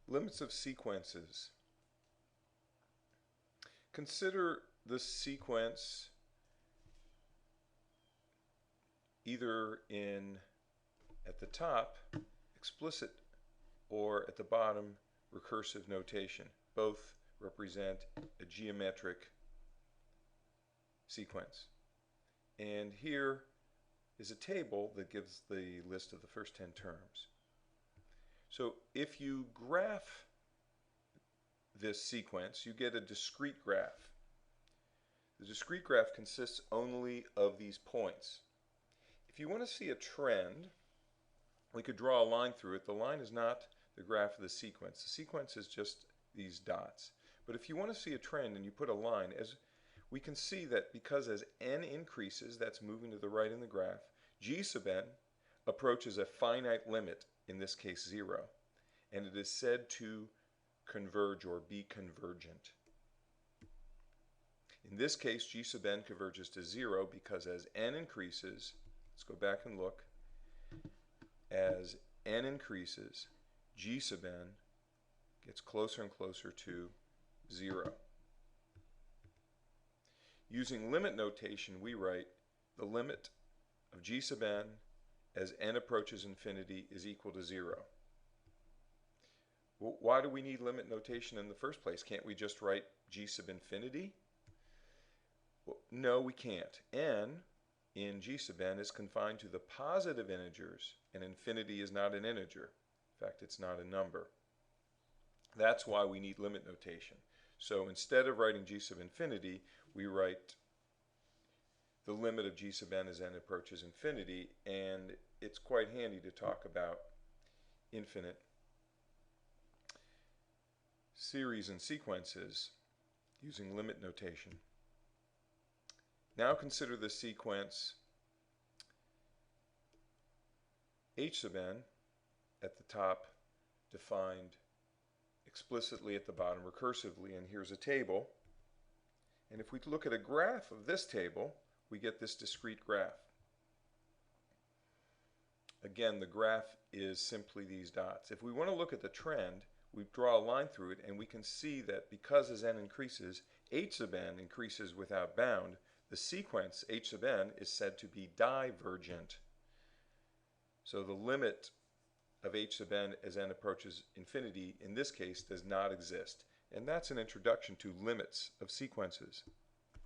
Limits of sequences. Consider the sequence either at the top, explicit, or at the bottom, recursive notation. Both represent a geometric sequence. And here is a table that gives the list of the first 10 terms. So if you graph this sequence, you get a discrete graph. The discrete graph consists only of these points. If you want to see a trend, we could draw a line through it. The line is not the graph of the sequence. The sequence is just these dots. But if you want to see a trend and you put a line, as we can see that because as n increases, that's moving to the right in the graph, g sub n approaches a finite limit, in this case 0, and it is said to converge or be convergent. In this case, g sub n converges to 0 because as n increases, let's go back and look, as n increases, g sub n gets closer and closer to 0. Using limit notation, we write the limit of g sub n as n approaches infinity is equal to 0. Well, why do we need limit notation in the first place? Can't we just write g sub infinity? Well, no, we can't. N in g sub n is confined to the positive integers, and infinity is not an integer. In fact, it's not a number. That's why we need limit notation. So instead of writing g sub infinity, we write the limit of g sub n as n approaches infinity, and it's quite handy to talk about infinite series and sequences using limit notation. Now consider the sequence h sub n at the top defined explicitly at the bottom recursively, and here's a table. And if we look at a graph of this table, we get this discrete graph. Again, the graph is simply these dots. If we want to look at the trend, we draw a line through it, and we can see that because as n increases, h sub n increases without bound. The sequence h sub n is said to be divergent. So the limit of h sub n as n approaches infinity, in this case, does not exist. And that's an introduction to limits of sequences.